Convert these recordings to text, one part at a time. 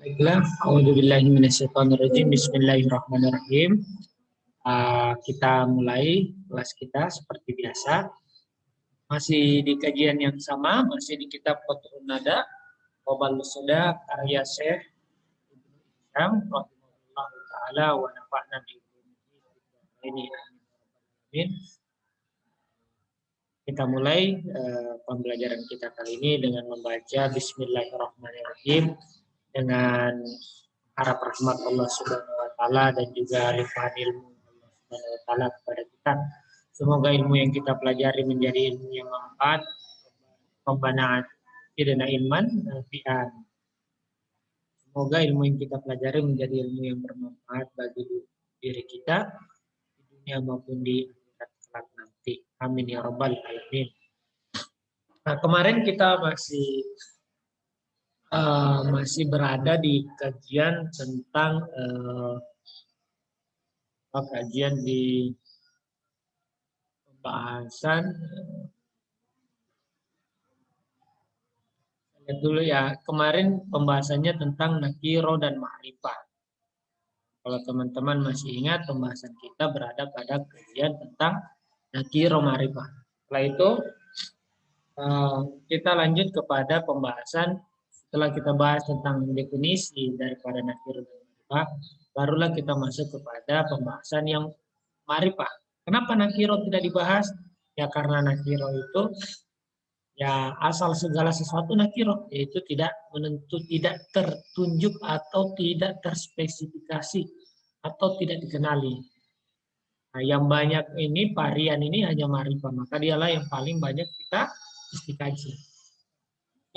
Baiklah, A'udzubillahi minasyaitonirrajim. Bismillahirrahmanirrahim. Kita mulai kelas kita seperti biasa. Masih di kajian yang sama, masih di kitab Qatrun Nada, Wabalus Soda, karya Syekh Ibnu Hisham, rahimahullah ta'ala, wa nafa'na ini. Amin. Kita mulai pembelajaran kita kali ini dengan membaca Bismillahirrahmanirrahim dengan harap rahmat Allah Subhanahu wa taala dan juga limpahan ilmu Allah Subhanahu wa taala kepada kita. Semoga ilmu yang kita pelajari menjadi ilmu yang manfaat, pembanaan dan ilman nafi'an. Semoga ilmu yang kita pelajari menjadi ilmu yang bermanfaat bagi diri kita di dunia maupun di akhirat kelak nanti. Amin ya rabbal alamin. Nah, kemarin kita masih berada di kajian tentang kajian di pembahasan lihat dulu ya, kemarin pembahasannya tentang nakiro dan ma'rifah. Kalau teman-teman masih ingat, pembahasan kita berada pada kajian tentang nakiro ma'rifah. Setelah itu kita lanjut kepada pembahasan. Setelah kita bahas tentang definisi daripada nakiro dan ma'rifah, barulah kita masuk kepada pembahasan yang ma'rifah. Kenapa nakiro tidak dibahas? Ya karena nakiro itu ya asal segala sesuatu nakiro, yaitu tidak menentu, tidak tertunjuk atau tidak terspesifikasi atau tidak dikenali. Nah, yang banyak ini varian ini hanya ma'rifah, maka dialah yang paling banyak kita mesti kaji.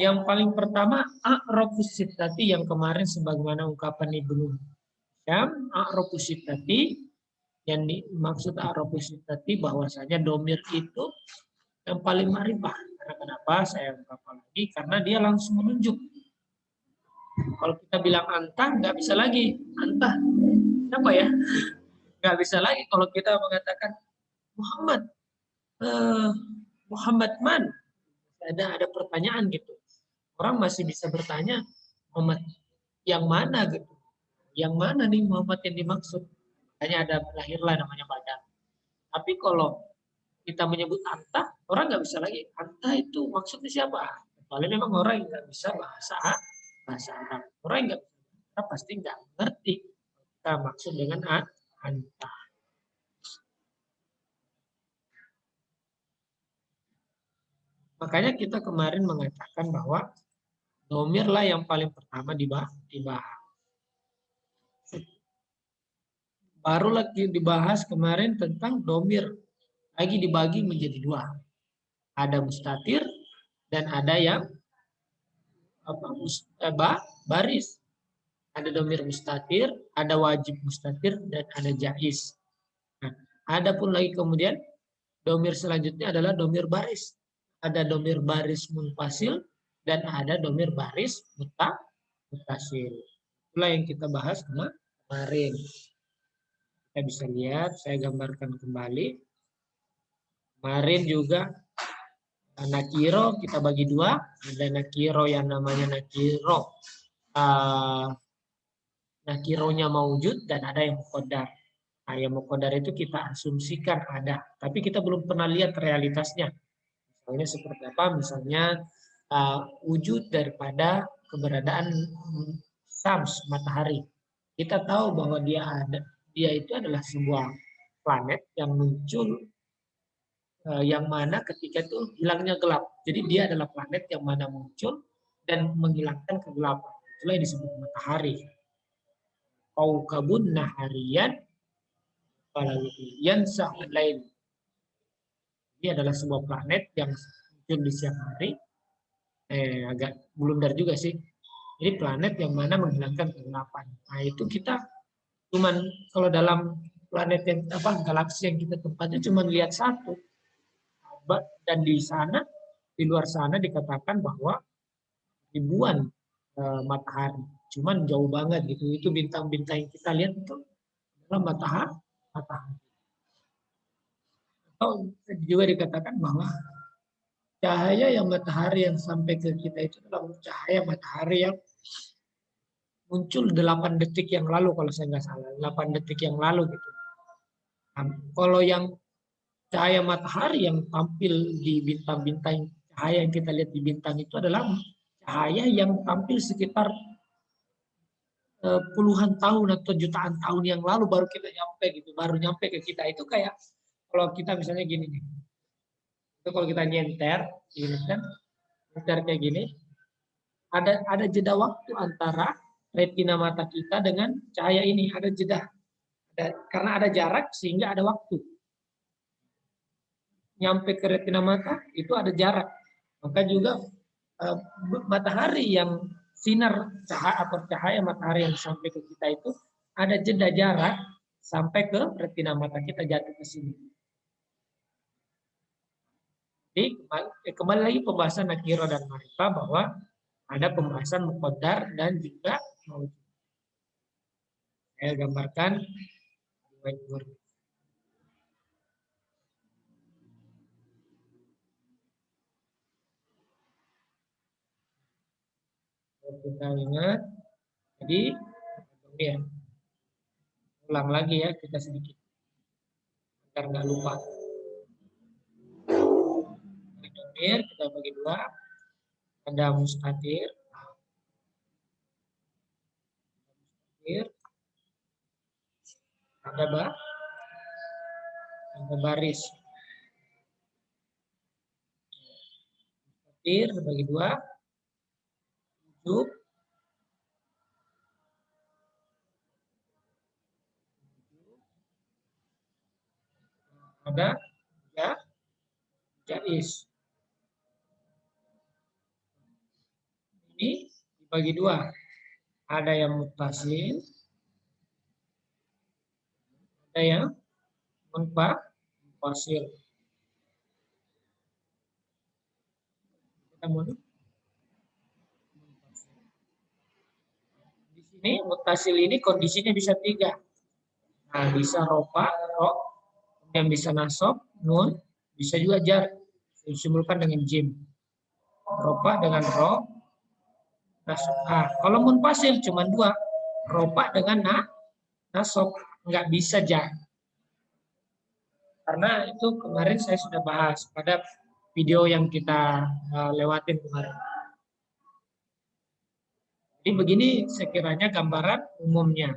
Yang paling pertama a'rafus sittati, yang kemarin sebagaimana ungkapan Ibnu Hisham, a'rafus sittati yang dimaksud a'rafus sittati bahwasanya domir itu yang paling ma'rifah. Karena kenapa saya ungkapkan lagi? Karena dia langsung menunjuk. Kalau kita bilang anta, nggak bisa lagi. Anta, siapa ya? Nggak bisa lagi kalau kita mengatakan Muhammad. Muhammad man. Ada pertanyaan gitu. Orang masih bisa bertanya, Muhammad yang mana gitu. Yang mana nih Muhammad yang dimaksud? Makanya ada lahirlah namanya badan. Tapi kalau kita menyebut anta, orang nggak bisa lagi. Anta itu maksudnya siapa? Kecuali memang orang yang nggak bisa bahasa Arab. Orang yang nggak bisa Arab pasti nggak ngerti kita maksud dengan anta. Makanya kita kemarin mengatakan bahwa domir lah yang paling pertama dibahas. Baru lagi dibahas kemarin tentang domir. Lagi dibagi menjadi dua. Ada mustatir dan ada yang baris. Ada domir mustatir, ada wajib mustatir, dan ada jaiz. Nah, ada pun lagi kemudian domir selanjutnya adalah domir baris. Ada domir baris munfasil dan ada domir baris mutasil. Itulah yang kita bahas kemarin. Kita bisa lihat, saya gambarkan kembali. Kemarin juga nakiro kita bagi dua. Ada nakiro yang namanya nakiro. Nakironya maujud dan ada yang muqaddar. Nah, yang muqaddar itu kita asumsikan ada, tapi kita belum pernah lihat realitasnya. Misalnya seperti apa? Misalnya wujud daripada keberadaan Syams, matahari. Kita tahu bahwa dia itu adalah sebuah planet yang muncul yang mana ketika itu hilangnya gelap. Jadi dia adalah planet yang mana muncul dan menghilangkan kegelapan. Itulah yang disebut matahari. Kaukabun nahariyan yansahul lail. Ini adalah sebuah planet yang muncul di siang hari. Agak blunder juga sih. Ini planet yang mana menghilangkan kegelapan. Nah, itu kita cuman kalau dalam planet yang galaksi yang kita tempatnya cuma lihat satu. Dan di sana, di luar sana dikatakan bahwa ribuan matahari. Cuman jauh banget gitu. Itu bintang-bintang yang kita lihat itu adalah matahari. Atau juga dikatakan bahwa cahaya yang matahari yang sampai ke kita itu adalah cahaya matahari yang muncul 8 detik yang lalu kalau saya nggak salah, 8 detik yang lalu gitu. Nah, kalau yang cahaya matahari yang tampil di bintang-bintang, cahaya yang kita lihat di bintang itu adalah cahaya yang tampil sekitar puluhan tahun atau jutaan tahun yang lalu baru kita nyampe gitu, baru nyampe ke kita. Itu kayak kalau kita misalnya gini nih, itu kalau kita nyenter, ini kan, nyenter kayak gini, ada jeda waktu antara retina mata kita dengan cahaya ini, ada jeda. Karena ada jarak sehingga ada waktu. Nyampe ke retina mata itu ada jarak. Maka juga matahari yang sinar cahaya matahari yang sampai ke kita itu ada jeda jarak sampai ke retina mata kita jatuh ke sini. Jadi kembali lagi pembahasan nakiro dan ma'rifah bahwa ada pembahasan muqaddar dan juga maujud. Saya gambarkan di whiteboard. Kita ingat, jadi ya, ulang lagi ya kita sedikit agar nggak lupa. Domir kita bagi dua, ada mustatir, ada baris. Mustatir bagi dua, wujud, ada ya jais. Ini dibagi dua, ada yang muttasil, ada yang munfasil. Di sini muttasil ini kondisinya bisa 3. Nah, bisa rofa, ro, kemudian bisa nasab, nun, bisa juga jar, disimpulkan dengan jim. Rofa dengan ro, nasab. Nah, kalau munfasil cuma 2, rofa dengan nasab, nggak bisa jar. Karena itu kemarin saya sudah bahas pada video yang kita lewatin kemarin. Jadi begini sekiranya gambaran umumnya.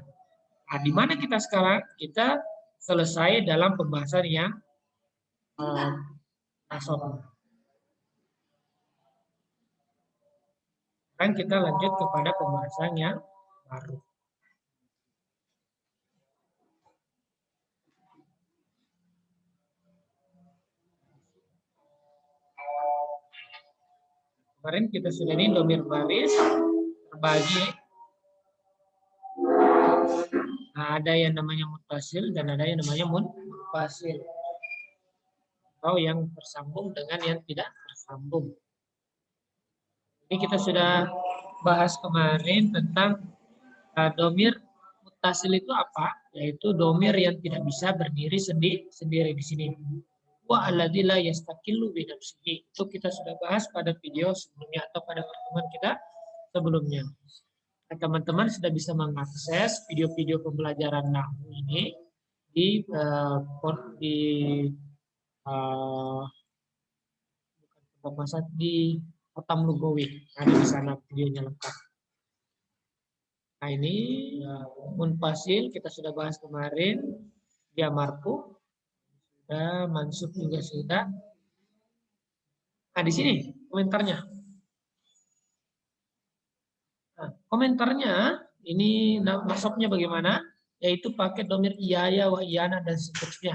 Nah, di mana kita sekarang? Kita selesai dalam pembahasan yang nasab. Sekarang kita lanjut kepada pembahasan yang baru. Kemarin kita sudah ini domir baris terbagi. Nah, ada yang namanya muttasil dan ada yang namanya munfasil. Atau yang tersambung dengan yang tidak tersambung. Ini kita sudah bahas kemarin tentang domir muttasil itu apa? Yaitu domir yang tidak bisa berdiri sendiri di sini. Wa alladzi la yastaqillu bi nafsihi. Itu kita sudah bahas pada video sebelumnya atau pada pertemuan kita sebelumnya. Teman-teman sudah bisa mengakses video-video pembelajaran nahwu ini di Otam Lugawi. Ada di sana videonya lengkap. Nah, ini munfasil kita sudah bahas kemarin, dia marfu. Mansub juga sudah. Nah, di sini komentarnya. Nah, komentarnya ini nasabnya bagaimana? Yaitu pakai domir iyaya, wa iyana dan seterusnya.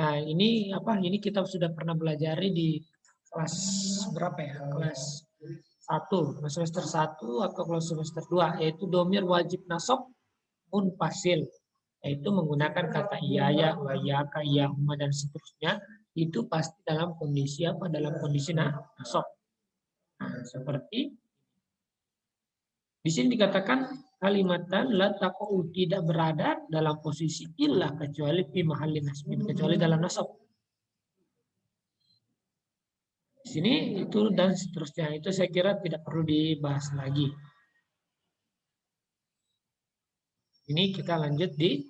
Nah, ini apa? Ini kita sudah pernah pelajari di kelas berapa ya? Kelas 1, semester 1 atau kelas semester 2, yaitu domir wajib nasab munfasil. Yaitu menggunakan kata iyaya, wa iyaka, iyahuma dan seterusnya, itu pasti dalam kondisi apa? Dalam kondisi nasab. Nah, seperti di sini dikatakan kalimatan la taqau, tidak berada dalam posisi illa kecuali fi mahallin nasbin, kecuali dalam nasab. Di sini itu dan seterusnya itu saya kira tidak perlu dibahas lagi. Ini kita lanjut di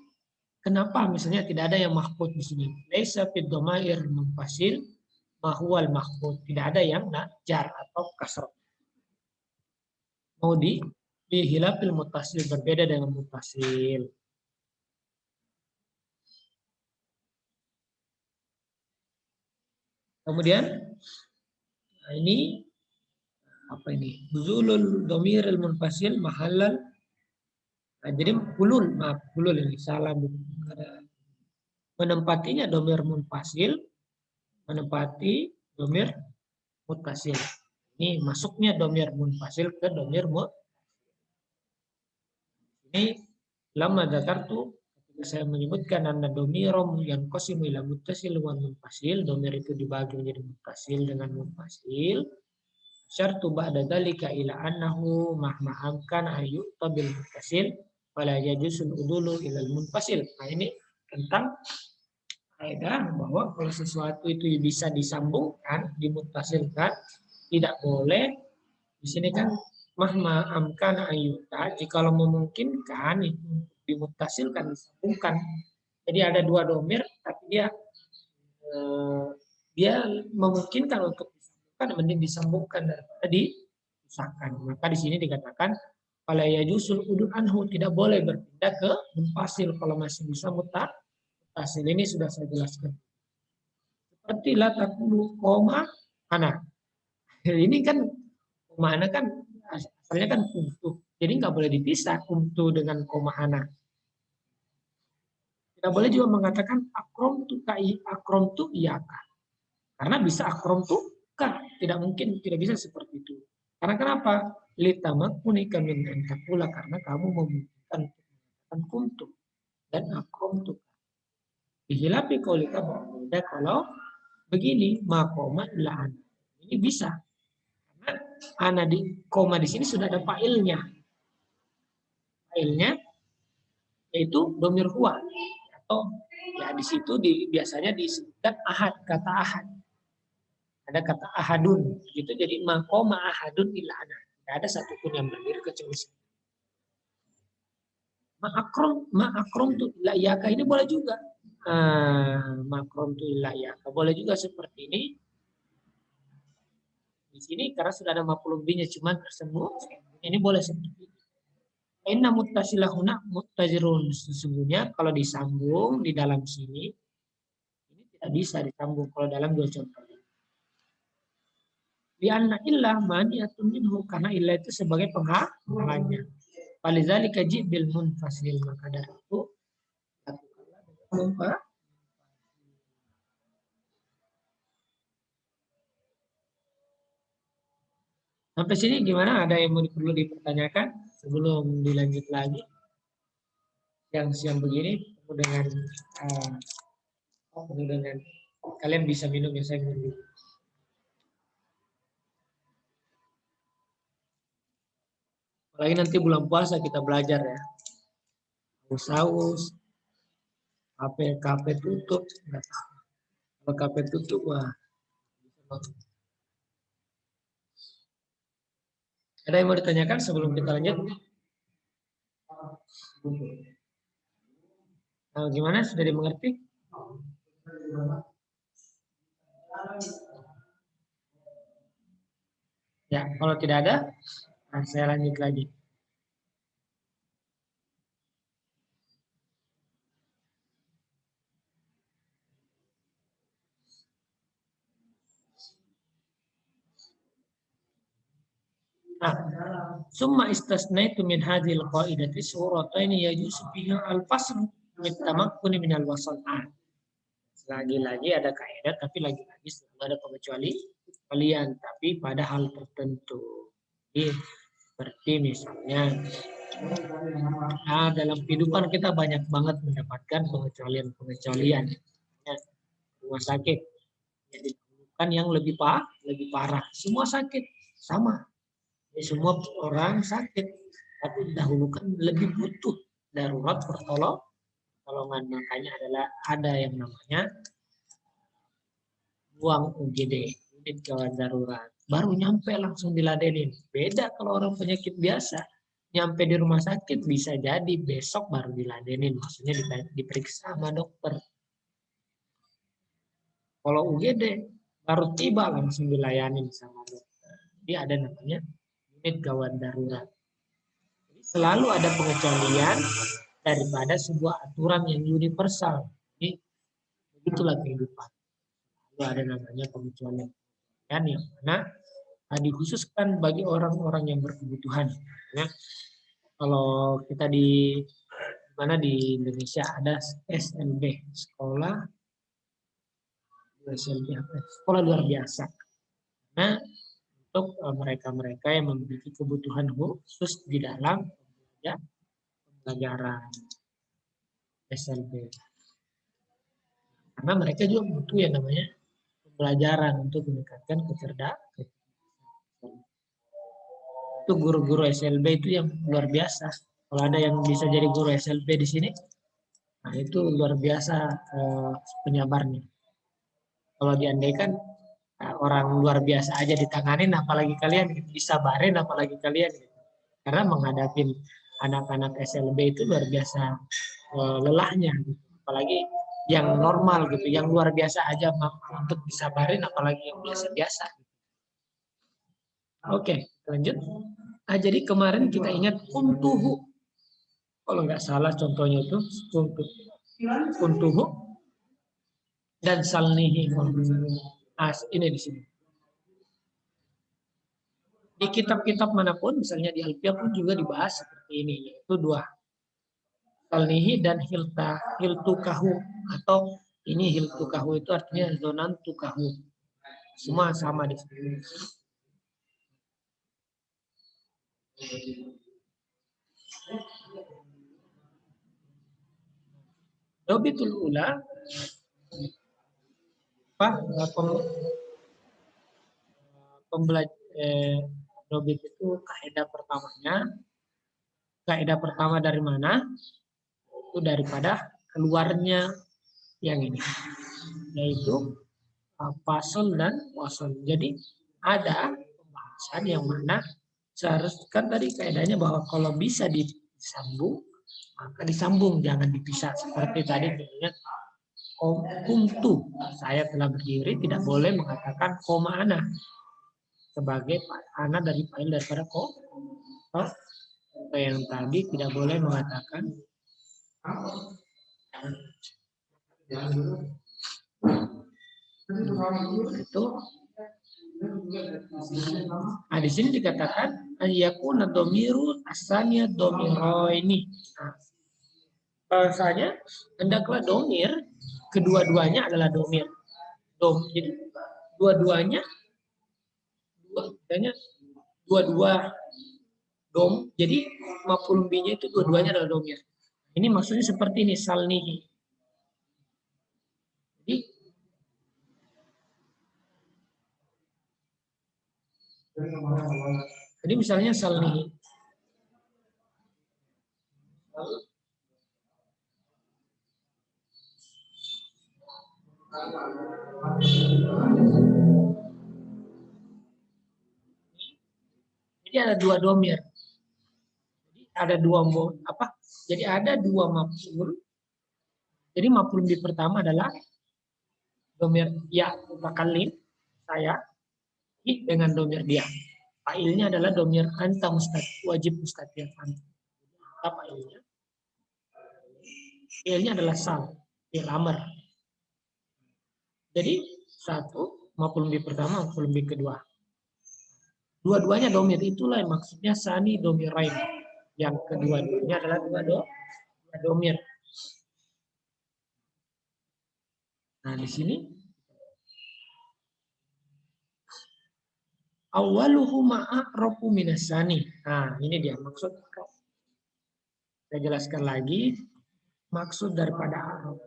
kenapa misalnya tidak ada yang mahfud di sini. Laisa fid dhamair munfasil mahwal mahfud. Tidak ada yang jar atau kasrah. Mau di hilafil mutasil berbeda dengan mutasil. Kemudian ini apa ini? Nuzulul dhamiril munfasil mahallal. Nah, jadi hulul ini salah menempatinya dhamir munfasil menempati dhamir muttasil. Ini masuknya dhamir munfasil ke dhamir muttasil. Ini lama zakartu ketika saya menyebutkan anna dhamirum yang qasimu ila muttasil wa munfasil, dhamir itu dibagi menjadi muttasil dengan munfasil. Syartu ba'da dzalika ila annahu mahma amkan ayu tabil muttasil wala yajusul udulu ila munfasil. Nah, ini tentang kaidah bahwa kalau sesuatu itu bisa disambungkan, dimuttasilkan, tidak boleh. Di sini kan mahma amkan ayuta, jikalau memungkinkan itu dimutasilkan, disambungkan. Jadi ada dua domir, tapi dia memungkinkan untuk disambungkan, mending disambungkan daripada dipisahkan. Maka di sini dikatakan fala yajusul udul anhu, tidak boleh berpindah ke munfasil kalau masih bisa mutasil. Ini sudah saya jelaskan. Seperti la taqulu koma ana. Ini kan koma ana kan asalnya kan kuntu. Jadi nggak boleh dipisah kuntu dengan koma ana. Tidak boleh juga mengatakan akrom tu kai, akrom tu iyaka. Karena bisa akrom tu ka. Tidak mungkin, tidak bisa seperti itu. Karena kenapa? Litamakkunika min antakula, karena kamu memungkinkan untuk mengatakan kuntu dan akrom tu. Dihilapi kaulika berbeda kalau begini, makoma ila ana. Ini bisa. Karena ana di koma di sini sudah ada fa'ilnya. Fa'ilnya yaitu domir huwa, atau ya di situ biasanya disebutkan ahad, kata ahad. Ada kata ahadun, gitu. Jadi makoma ahadun illa ana. Tidak ada satupun yang berdiri kecuali saya. Ma'akrom tu illa iyaka, ini boleh juga. Ma'akrom tu illa iyaka boleh juga seperti ini. Di sini karena sudah ada maf'ul bihi-nya cuman tersebut, ini boleh seperti ini. Inna muttasilahuna muttajirun, sesungguhnya kalau disambung di dalam sini ini tidak bisa disambung kalau dalam dua contoh. Di anna illah mani'atun minhu, karena illah itu sebagai penghalangnya. Falizalika jibil munfasil, maka dari itu lakukanlah dengan munfasil. Sampai sini gimana? Ada yang perlu dipertanyakan sebelum dilanjut lagi? Siang-siang begini penuh dengan kalian bisa minum ya, saya minum. Apalagi nanti bulan puasa kita belajar ya. Saus, kafe tutup. Kalau kafe tutup, wah. Ada yang mau ditanyakan sebelum kita lanjut? Nah, gimana? Sudah dimengerti? Ya, kalau tidak ada, saya lanjut lagi. Summa istasnaitu min hadhil qaidati surataini yajuzu fiha al-fasl min tamakkuni min al-wasl. Lagi-lagi ada kaidah, tapi lagi-lagi selalu ada pengecualian, tapi pada hal tertentu. Jadi, seperti misalnya dalam kehidupan kita banyak banget mendapatkan pengecualian. Rumah sakit kan yang lebih parah. Semua sakit sama. Semua orang sakit, tapi dahulukan lebih butuh darurat pertolongan. Makanya ada yang namanya buang UGD. unit gawat darurat. Baru nyampe langsung diladenin. Beda kalau orang penyakit biasa. Nyampe di rumah sakit bisa jadi besok baru diladenin. Maksudnya diperiksa sama dokter. Kalau UGD baru tiba langsung dilayanin sama dokter. Jadi ada namanya unit gawat darurat. Jadi selalu ada pengecualian daripada sebuah aturan yang universal. Jadi begitulah kehidupan. Lalu ada namanya pengecualian yang mana dikhususkan bagi orang-orang yang berkebutuhan. Ya. Kalau kita di mana di Indonesia ada SLB, sekolah luar biasa. Nah, untuk mereka-mereka yang memiliki kebutuhan khusus di dalam pembelajaran SLB. Karena mereka juga butuh yang namanya pembelajaran untuk meningkatkan kecerdasan. Itu guru-guru SLB itu yang luar biasa. Kalau ada yang bisa jadi guru SLB di sini, nah itu luar biasa penyabarnya. Kalau diandaikan orang luar biasa aja ditanganin, apalagi kalian disabarin, apalagi kalian. Karena menghadapi anak-anak SLB itu luar biasa lelahnya. Apalagi yang normal gitu, yang luar biasa aja mampu untuk disabarin, apalagi yang biasa-biasa. Oke, lanjut. Jadi kemarin kita ingat kuntuhu. Kalau nggak salah contohnya itu kuntuhu dan salnihi. Ini di sini. Di kitab-kitab manapun, misalnya di Alfiah pun juga dibahas seperti ini, yaitu dua. Salnihi dan hiltukahu. Atau ini hiltukahu itu artinya zonan tukahu. Semua sama di sini. Dobitul ula dobit itu kaidah pertamanya. Kaidah pertama dari mana? Itu daripada keluarnya yang ini, yaitu fasal dan wasal. Jadi ada pembahasan yang mana seharusnya kan tadi kaidahnya bahwa kalau bisa disambung maka disambung, jangan dipisah. Seperti tadi contohnya kumtu, saya telah berdiri, tidak boleh mengatakan koma ana sebagai ana dari fa'il daripada ko. Yang tadi tidak boleh mengatakan itu. Nah, di sini dikatakan ayakuna domiru asalnya domiro ini. Bahasanya hendaklah domir kedua-duanya adalah domir. Jadi dua-duanya dua-dua dom. Jadi maf'ul bihi itu dua-duanya adalah domir. Ini maksudnya seperti ini salnihi. Jadi misalnya salnihi. Jadi ada dua domir. Jadi ada dua Jadi ada dua maf'ul. Jadi maf'ul bi pertama adalah domir ya mutakallim, saya, dengan domir dia. Fa'ilnya adalah domir anta wajib mustatir anta. Apa fa'ilnya? Fi'ilnya adalah sal, fi'il amr. Jadi satu maf'ul bi pertama, maf'ul bi kedua. Dua-duanya domir, itulah yang maksudnya sani domirain. Yang kedua-duanya adalah dua domir. Nah, di sini awaluhu ma'a'rofu minasani. Nah, ini dia maksud. Saya jelaskan lagi maksud daripada a'rof.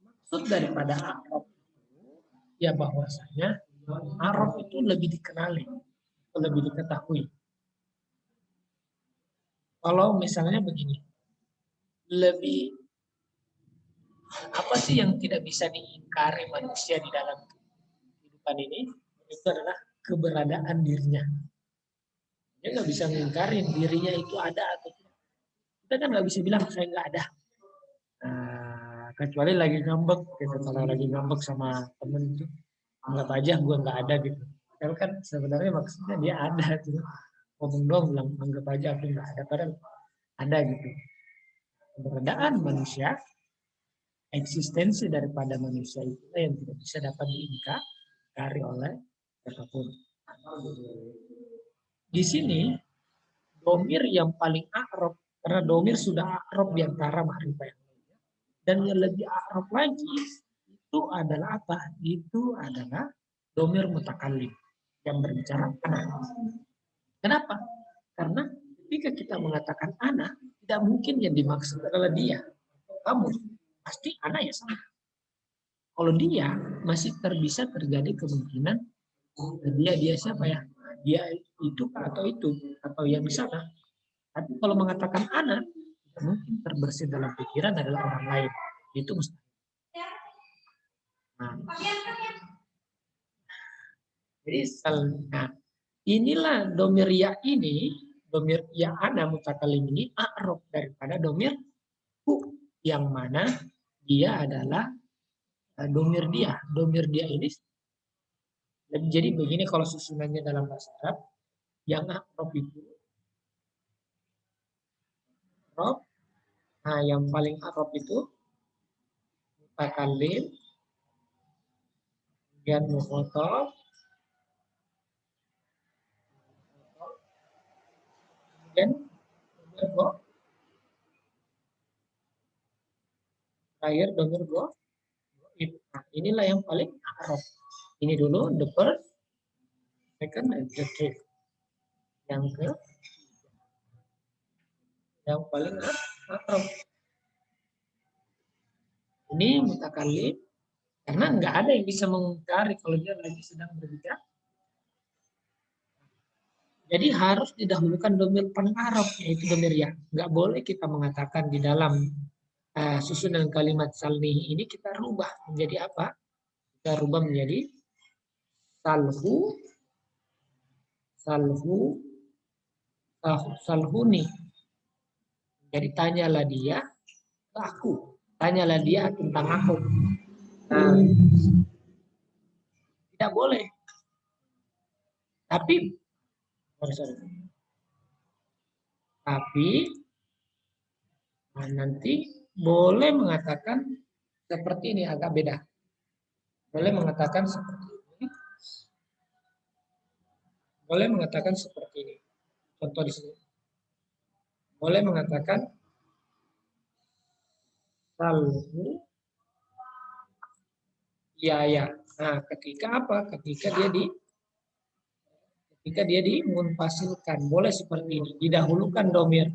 Maksud daripada a'rof ya bahwasanya a'rof itu lebih dikenali, lebih diketahui. Kalau misalnya begini, lebih Apa sih yang tidak bisa diingkari manusia di dalam kehidupan ini? Itu adalah keberadaan dirinya. Dia nggak bisa mengingkari dirinya itu ada atau tidak. Kita kan nggak bisa bilang saya nggak ada. Nah, kecuali lagi ngambek, gitu. Kalau lagi ngambek sama temen itu, anggap aja gue nggak ada gitu. Kalau kan sebenarnya maksudnya dia ada gitu. Ngomong doang bilang anggap aja aku nggak ada, padahal ada gitu. Keberadaan manusia, eksistensi daripada manusia itu yang tidak bisa dapat diingkari oleh siapapun. Di sini domir yang paling akrab, karena domir sudah akrab di antara makrifah yang lainnya. Dan yang lebih akrab lagi itu adalah apa? Itu adalah domir mutakallim yang berbicara anak. Kenapa? Karena ketika kita mengatakan anak, tidak mungkin yang dimaksud adalah dia. Kamu pasti anak ya sama. Kalau dia masih bisa terjadi kemungkinan dia siapa ya? Dia itu atau yang di sana. Tapi kalau mengatakan anak, mungkin terbersit dalam pikiran adalah orang lain. Itu mustahil. Nah, jadi nah, inilah domir ya ini, domir ya ana mutakalim ini a'rob daripada domir hu, yang mana dia adalah domir dia. Domir dia ini jadi begini kalau susunannya dalam bahasa Arab, yang a'rob itu a'rob, nah yang paling a'rob itu mutakalim, kemudian mukhotob, kemudian domir go, terakhir domir go. Nah, inilah yang paling a'rob. Ini dulu the first, second, and the third. Yang paling a'rob. Ini mutakalim, karena nggak ada yang bisa mengingkari kalau dia lagi sedang berbicara. Jadi harus didahulukan domir paling a'rob, yaitu domir ya. Nggak boleh kita mengatakan di dalam susunan kalimat salni ini kita rubah menjadi apa? Kita rubah menjadi salhuni. Jadi tanyalah dia ke aku. Tanyalah dia tentang aku. Nah, tidak boleh. Tapi nanti boleh mengatakan seperti ini, agak beda. Boleh mengatakan seperti ini. Boleh mengatakan seperti ini. Contoh di sini. Boleh mengatakan salhu ya. Nah, ketika apa? Ketika dia dimunfasilkan. Boleh seperti ini. Didahulukan domir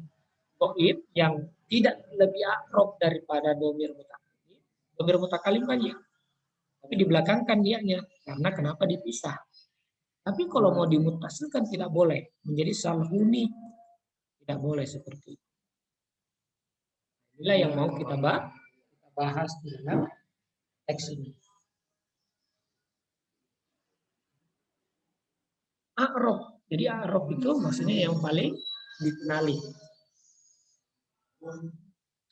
goib yang tidak lebih akrab daripada domir mutakalim. Domir mutakalim kan ya. Tapi dibelakangkan dianya. Karena kenapa dipisah? Tapi kalau mau dimutasilkan tidak boleh. Menjadi salhuni. Tidak boleh seperti itu. Inilah yang mau kita bahas di dalam teks ini. A'rob. Jadi a'rob itu maksudnya yang paling dikenali.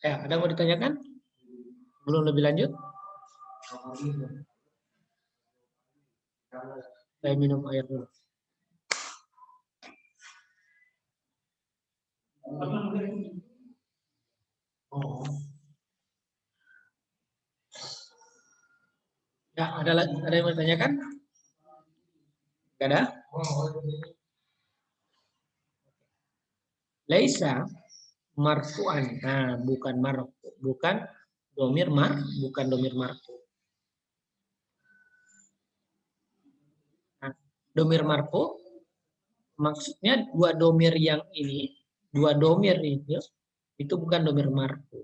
Ada yang mau ditanyakan? Belum lebih lanjut? Saya minum air dulu. Ya, ada yang mau ditanyakan? Tidak ada? Laisa marfu'an. Nah, bukan marfu, bukan domir marfu. Nah, domir marfu maksudnya dua domir itu bukan domir marfu.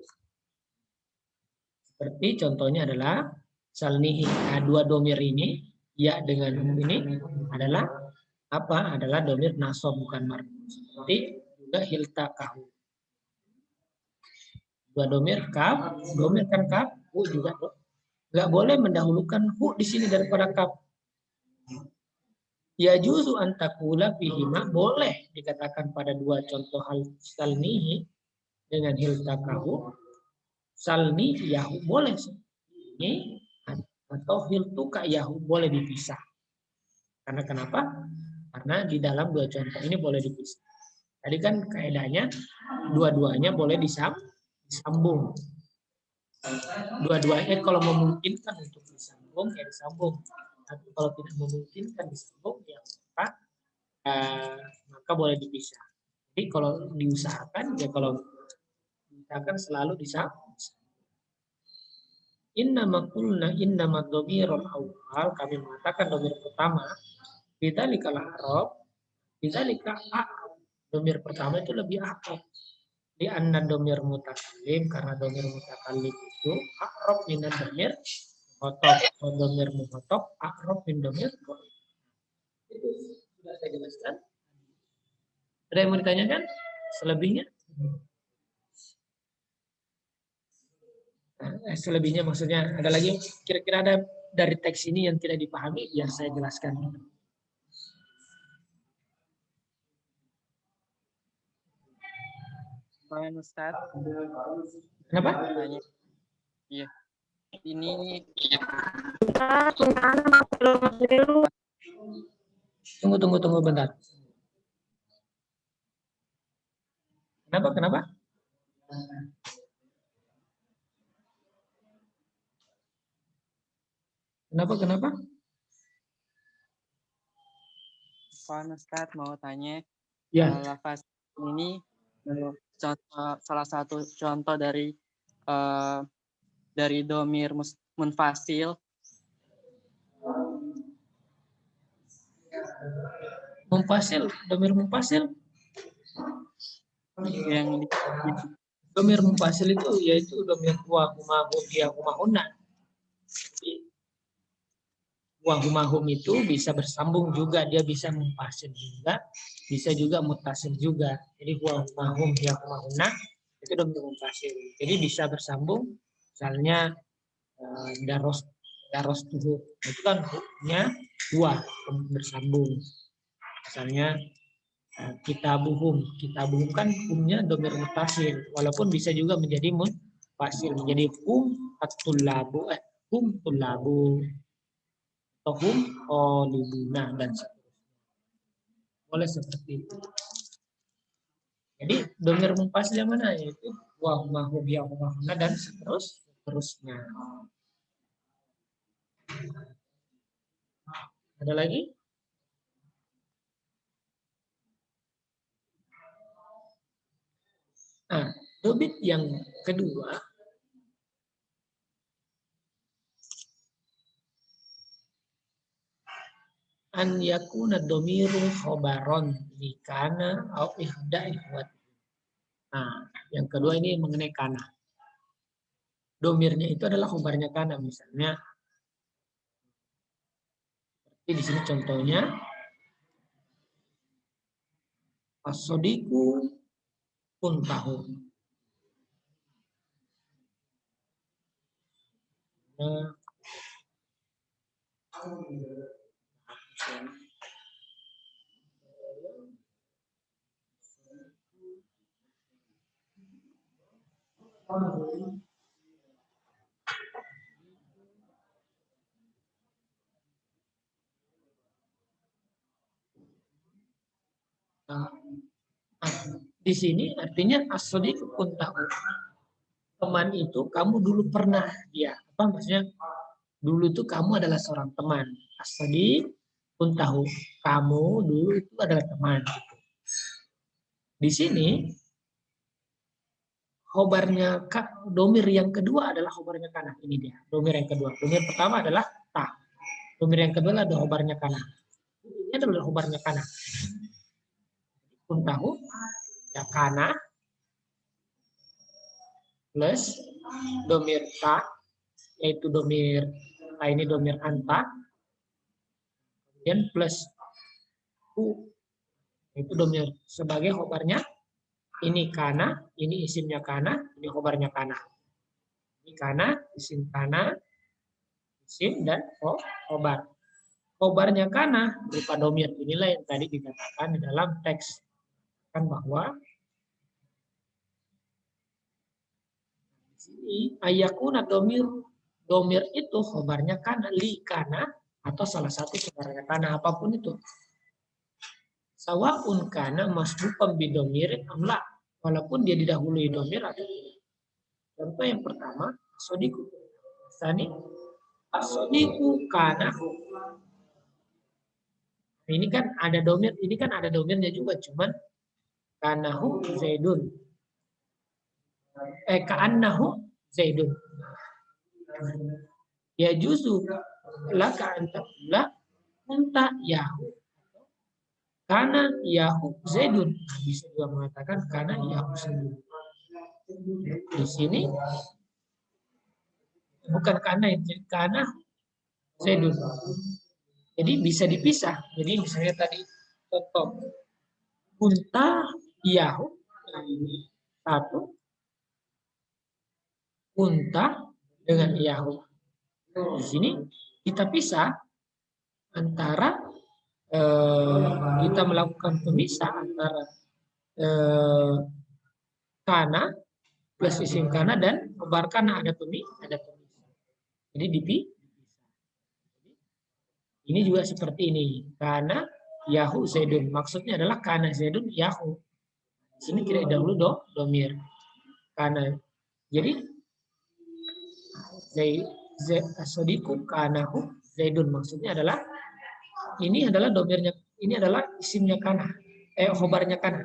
Seperti contohnya adalah salnihi. Nah, dua domir ini ya dengan ini adalah apa? Adalah domir nasab bukan marfu. Seperti juga hiltaqahu. Dua domir kaf hu juga nggak boleh mendahulukan hu di sini daripada kaf. Ya juzu antakula fihima, boleh dikatakan pada dua contoh hal salnihi dengan hiltakahu. Salni yahu boleh ini, atau hiltuka yahu boleh dipisah. Karena kenapa? Karena di dalam dua contoh ini boleh dipisah. Tadi kan kaidahnya dua-duanya boleh disambung. Dua-duanya kalau memungkinkan untuk disambung ya disambung. Tapi kalau tidak memungkinkan disambung ya maka boleh dipisah. Jadi kalau diusahakan ya kalau diusahakan selalu disambung. Innama qulna innama dhamirul awal, kami mengatakan dhamir pertama bidzalika al-i'rab, bidzalika a'rab. Dhamir pertama itu lebih akrab. Di anna dhamir mutakallim, karena dhamir mutakallim itu akrab min dhamir mukhatab, dhamir mukhatab akrab min dhamir mukhatab. Itu sudah saya jelaskan. Ada yang mau ditanyakan? Selebihnya? Selebihnya maksudnya ada lagi kira-kira ada dari teks ini yang tidak dipahami biar saya jelaskan. Ustaz. Kenapa? Tanya. Iya. Ini Tunggu bentar. Kenapa? Kenapa? Ustaz mau tanya. Ya. Lafaz ini contoh, salah satu contoh dari dhamir munfasil. Dhamir mumpasil. Yang dhamir mumpasil itu yaitu dhamir huwa, huma, hum, hiya, huma, hunna. Wa huma, hum itu bisa bersambung juga, dia bisa mumpasil juga, bisa juga mutasil juga. Jadi huwa, huma, hum, hiya, huma, hunna itu dhamir mumpasil. Jadi bisa bersambung, misalnya daros tubuh itu kan huknya dua bersambung. Misalnya kitabuhum kan humnya dhamir mutasil, walaupun bisa juga menjadi munfasil, menjadi hum at-tullabu, hum tullabu, atau hum qalibuna dan seterusnya. Boleh seperti itu. Jadi dhamir munfasil yang mana? Yaitu wa huma, hum, hiya, huma, hunna dan seterusnya. Ada lagi? Nah, dhamir yang kedua an yakuna dhamiru khobaron likana au ihda ihwat. Nah, yang kedua ini mengenai kana. Domirnya itu adalah khobarnya kana, misalnya seperti di sini contohnya as-sadiqu kuntahu. Nah, di sini artinya as-sadiqu kuntahu. Teman itu kamu dulu pernah dia. Apa maksudnya? Dulu itu kamu adalah seorang teman. As-sadiq kuntahu. Kamu dulu itu adalah teman. Di sini khobarnya domir yang kedua adalah khobarnya kana. Ini dia. Domir yang kedua. Domir pertama adalah ta. Domir yang kedua adalah khobarnya kana. Ini adalah khobarnya kana. Kuntahu ya kana plus domir ta, yaitu domir ini domir anta, kemudian plus hu, itu domir sebagai khobarnya ini kana, ini isimnya kana, ini khobarnya kana. Ini kana, isim kana, isim dan khobar. Khobarnya kana berupa domir. Inilah yang tadi dikatakan di dalam teks kan bahwa di sini ayakuna domir, domir itu khobarnya kana, li kana atau salah satu khobarnya kana apapun itu. Sawaun kana masbuqan bidomirin amla, walaupun dia didahului domir atau tidak. Contoh yang pertama, sodiku. Sani, sodiku kana. Ini kan ada domir, ini kan ada domirnya juga, cuman kanahu zaidun. Ka'annahu zaidun. Ya juzu laka antakula unta yahu. Karena yahu zaidun. Nah, bisa juga mengatakan karena yahu zaidun. Di sini bukan karena zaidun. Jadi bisa dipisah. Jadi misalnya tadi contoh unta yahu satu, unta dengan yahu. Di sini kita pisah antara kita melakukan pemisah antara kana plus isim kana dan khobar kana ada pemisah. Jadi dipisah. Ini juga seperti ini. Kana yahu zaidun. Maksudnya adalah kana zaidun yahu. Di sini tidak dahulu domir. Kana. Jadi sodiku kanahu zaidun. Maksudnya adalah ini adalah domirnya. Ini adalah isimnya kana. Khobarnya kana.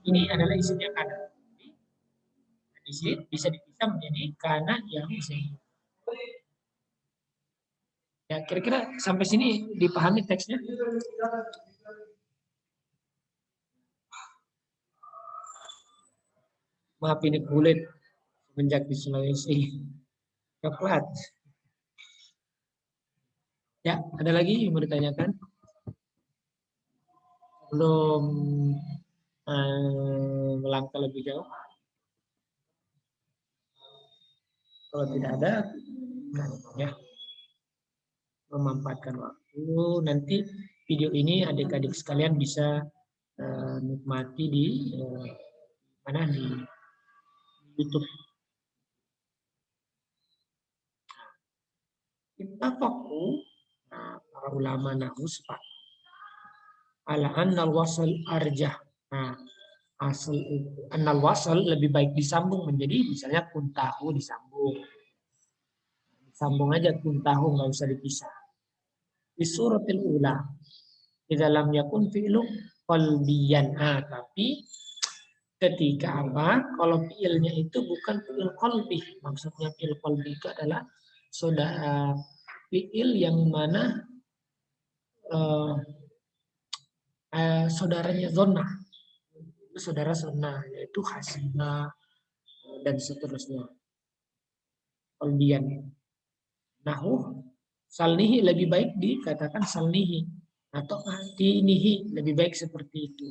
Ini adalah isimnya kana. Di sini bisa dipisah menjadi kana yahu zaidun. Ya, kira-kira sampai sini dipahami teksnya? Maaf ini kulit semenjak di Sulawesi. Coklat. Ya, ada lagi yang mau ditanyakan? Belum melangkah lebih jauh? Kalau tidak ada, ya memanfaatkan waktu. Nanti video ini adik-adik sekalian bisa nikmati di mana di YouTube. Kita fokus para ulama nahwu sepakat ala annal wasal arjah. Nah, asal itu annal wasal lebih baik disambung menjadi misalnya kuntahu disambung. Sambung aja kuntahu nggak usah dipisah. Di suratil ula di dalam yakun fi'lu qalbiyan. Nah, tapi ketika apa? Kalau fi'ilnya itu bukan fi'il qalbi. Maksudnya fi'il qalbi itu adalah saudara fi'il yang mana saudaranya zona. Itu saudara zona, yaitu hasina dan seterusnya. Qalbiyan. Nahu salnihi lebih baik dikatakan salnihi atau atinihi lebih baik seperti itu.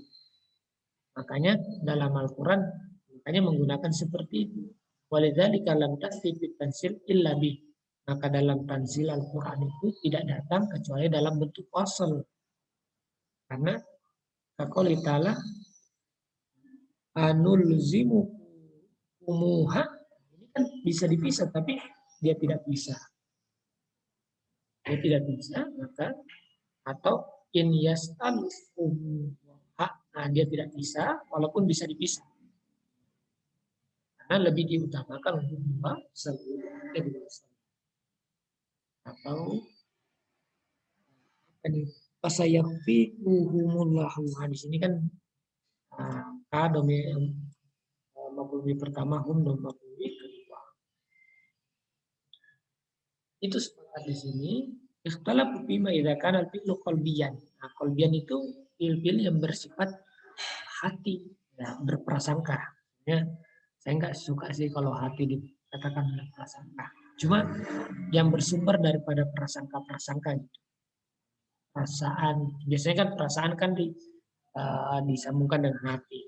Makanya dalam Al-Quran makanya menggunakan seperti itu. Walidzalika lam ta'ti fit tanzil illa bih. Maka dalam tanzil Al-Quran itu tidak datang kecuali dalam bentuk wasal. Karena kaqouli ta'ala anulzimu umuha ini kan bisa dipisah tapi dia tidak bisa. Dia tidak bisa maka atau in yas'al umuha, nah dia tidak bisa walaupun bisa dipisah. Karena lebih diutamakan untuk wasal atau fasayakfi'uhumullahu. Di sini kan domir maf'ul pertama hum dan maf'ul kedua. Itu sepakat di sini. Ikhtalafu fima idza kana al-fi'lu qalbiyan. Nah, qalbiyan itu fi'il yang bersifat hati, ya, berprasangka. Ya, saya nggak suka sih kalau hati dikatakan berprasangka. Cuma yang bersumber daripada prasangka-prasangka gitu. Perasaan, biasanya kan perasaan kan disambungkan dengan hati.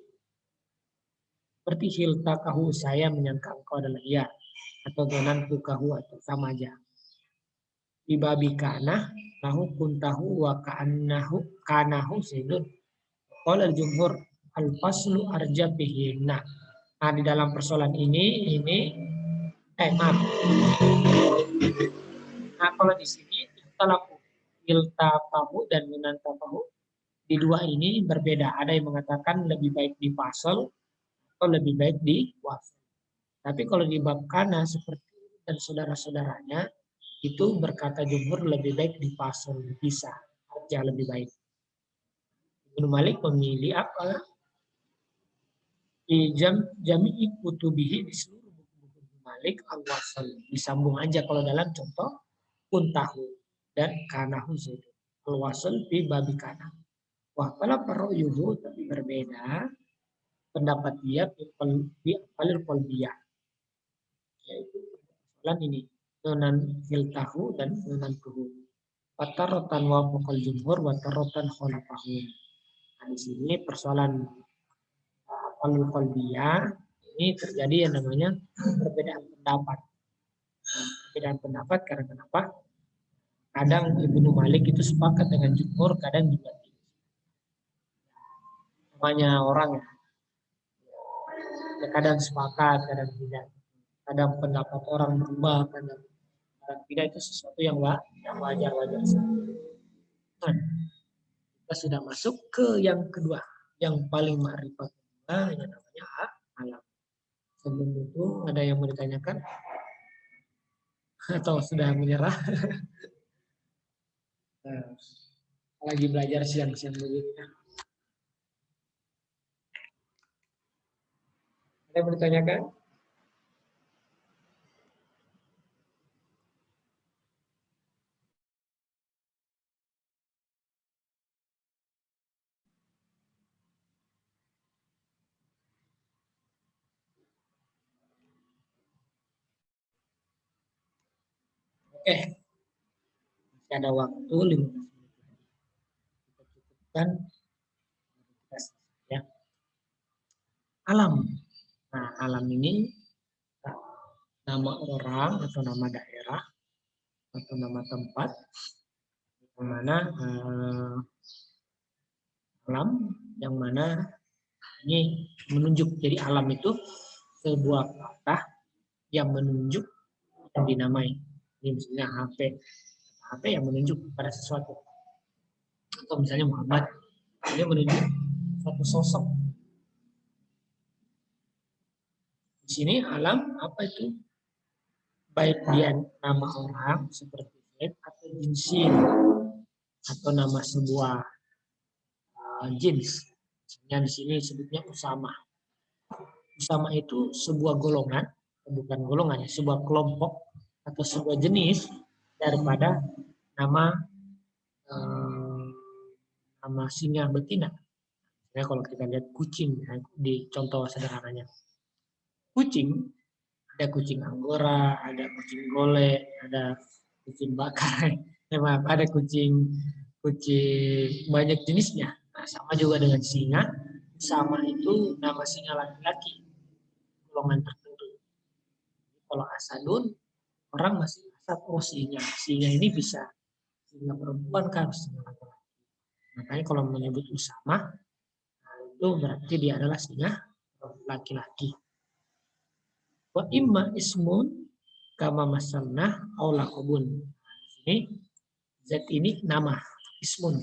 Seperti hiltakahu, saya menyangka engkau adalah ia, atau dhanantukahu, atau sama aja. Bibabi kana lahu kuntahu wa ka'annahu kanahu zaidun. Qala al-jumhur al-faslu arja bihi. Nah, di dalam persoalan ini maaf. Nah, kalau di sini iltafahu dan minantafahu di dua ini berbeda. Ada yang mengatakan lebih baik di fasal atau lebih baik di wasal. Tapi kalau di bab kana seperti dan saudara-saudaranya itu berkata jumhur lebih baik di fasal, bisa arja lebih baik. Ibnu Malik memilih apa? Di jami'i kutubihi, di seluruh buku-buku Malik al-wasal. Disambung aja kalau dalam contoh kuntahu dan kanahu zaid. Al-wasal fi babi kana. Wah, pala yuhu tapi berbeda pendapat dia di alil qalbiyah. Yaitu persoalan ini nunan hiltahu dan nunan tuhu. Watarotan wa faqal jumhur watarotan kholafahu. Nah, di sini persoalan alil qalbiyah ini terjadi yang namanya perbedaan pendapat. Perbedaan pendapat karena kenapa? Kadang Ibnu Malik itu sepakat dengan jumhur, kadang juga tidak. Namanya orang ya, kadang sepakat, kadang tidak. Kadang pendapat orang berubah, kadang tidak, itu sesuatu yang wajar-wajar saja. Nah, kita sudah masuk ke yang kedua, yang paling ma'rifat, yang namanya alam. Sebelum itu ada yang mau ditanyakan? Atau sudah menyerah? Nah, lagi belajar siang-siang begini. Ada yang mau ditanyakan? Oke, masih ada waktu 15 menit. Kita cukupkan ya. Alam. Nah, alam ini nama orang atau nama daerah atau nama tempat yang mana alam yang mana ini menunjuk. Jadi alam itu sebuah kata yang menunjuk yang dinamai. Ini misalnya HP. HP yang menunjuk pada sesuatu. Atau misalnya Muhammad, ini menunjuk suatu sosok. Di sini alam apa itu? Baik dia nama orang seperti Zaid atau jinsin atau nama sebuah jenis. Misalnya di sini sebutnya Usama. Usama itu sebuah golongan, bukan golongan, sebuah kelompok atau sebuah jenis daripada nama nama singa betina. Ya, kalau kita lihat kucing di contoh sederhananya. Kucing, ada kucing Anggora, ada kucing golek, ada kucing bakar, ada kucing banyak jenisnya. Nah, sama juga dengan singa, sama itu nama singa laki-laki, golongan tertentu. Kalau asadun, orang masih asad, oh singa. Singa ini bisa singa perempuan kan, singa laki-laki. Makanya kalau menyebut Usama, itu berarti dia adalah singa laki-laki. Wa imma ismun kama masalna au laqabun. Ini zat ini nama, ismun.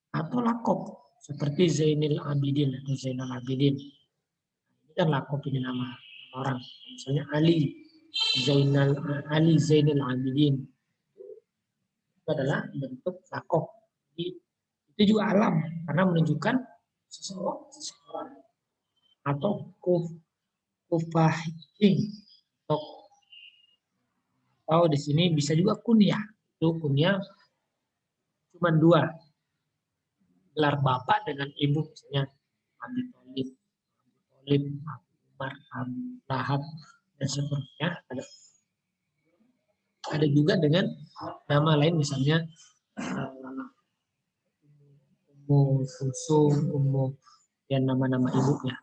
Atau lakob seperti Zainul Abidin atau Zainal Abidin. Ini kan lakob, ini nama orang. Misalnya Ali Zainal Abidin. Itu adalah bentuk lakob. Itu juga alam karena menunjukkan seseorang. Atau kufahin atau di sini bisa juga kunyah. Itu kunyah cuma dua, gelar bapak dengan ibu, misalnya Abi Thalib, Abu Umar, Abu Lahab dan seterusnya. Ada juga dengan nama lain, misalnya Ummu Kulsum, Ummu, dan nama-nama ibunya.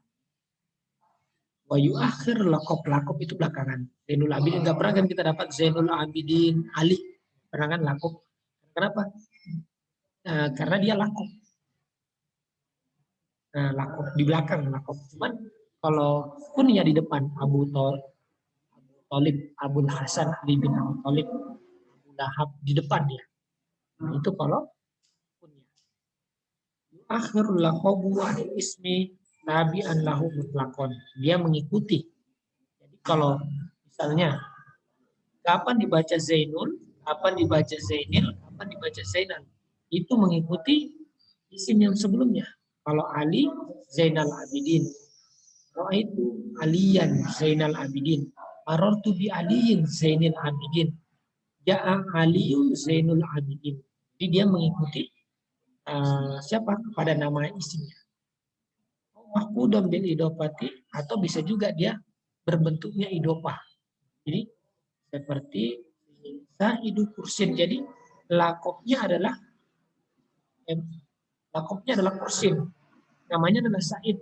Wa yuakhir lakob itu belakangan. Zainul Abidin nggak pernah kan kita dapat Zainul Abidin Ali. Pernah kan lakob. Kenapa? Karena dia lakob. Lakob di belakang lakob. Cuman kalau kunyah di depan Abu Thalib, Abul Hasan Ali bin Abu Thalib, Abu Lahab di depan dia. Nah, itu kalau kunyah. Akhirul lakobu anil ismi tabi'an lahu mutlaqon. Dia mengikuti. Jadi kalau misalnya kapan dibaca Zainul, kapan dibaca Zainil, kapan dibaca Zainal, itu mengikuti isim yang sebelumnya. Kalau Ali, Zainal Abidin. Ra'aitu Aliyan Zainal Abidin. Marartu bi Aliyin Zainal Abidin. Ja'a Aliyun Zainul Abidin. Jadi dia mengikuti siapa pada nama isimnya. Mahkudan bil idopati, atau bisa juga dia berbentuknya idopah. Jadi seperti Sa'idu Kursin. Jadi lakopnya adalah Kursin. Namanya adalah Sa'id.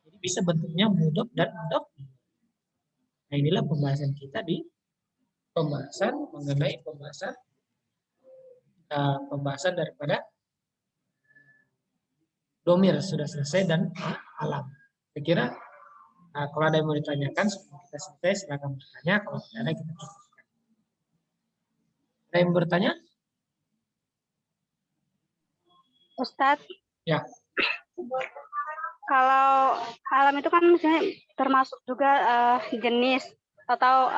Jadi bisa bentuknya mudhof dan mudhof. Nah, inilah pembahasan kita di mengenai pembahasan daripada domir sudah selesai dan alam. Saya kira kalau ada yang mau ditanyakan sebelum kita selesai silakan bertanya. Kalau tidak ada kita cukupkan. Ada yang bertanya? Ustadz, Ya. kalau alam itu kan misalnya termasuk juga jenis atau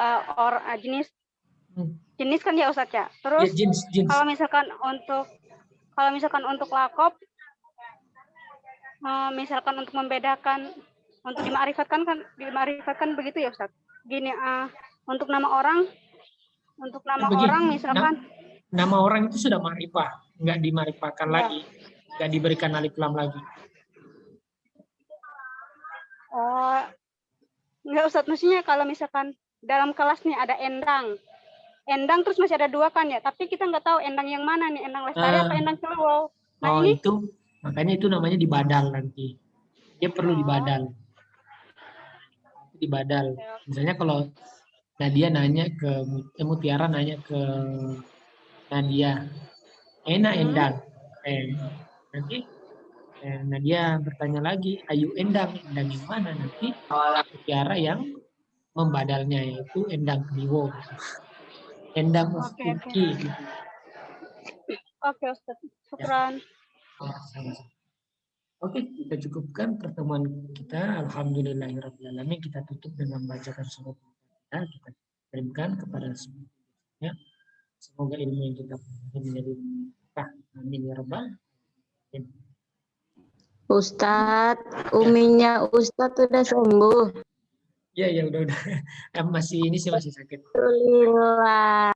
jenis kan ya Ustadz ya. Terus Ya, jenis. kalau misalkan untuk lakob, misalkan untuk membedakan, untuk dimakrifatkan begitu ya Ustadz. Gini, untuk nama orang misalkan. Nama orang itu sudah ma'rifah, nggak dimarifahkan lagi, nggak diberikan alif lam lagi. Oh, enggak Ustadz, maksudnya kalau misalkan dalam kelas nih ada Endang terus masih ada dua kan ya, tapi kita nggak tahu Endang yang mana nih, Endang Lestari apa Endang Celowo. Nah, ini itu makanya itu namanya dibadal nanti. Dia perlu dibadal. Misalnya kalau Nadia nanya ke Mutiara nanya ke Nadia, Endang. Nanti Nadia bertanya lagi, ayu Endang yang mana? Nanti Mutiara yang membadalnya, yaitu Endang Kliwo. Endang Ufki. Oke, Ustaz. Syukran. Oke, kita cukupkan pertemuan kita. Alhamdulillahirrahmanirrahim. Kita tutup dengan bacakan surat kita kirimkan kepada semuanya. Semoga ilmu yang kita pelajari menjadi berkah. Amin ya rabbal alamin. Ustadz, uminya Ustadz sudah sembuh. Ya udah. Masih sakit. Alhamdulillah.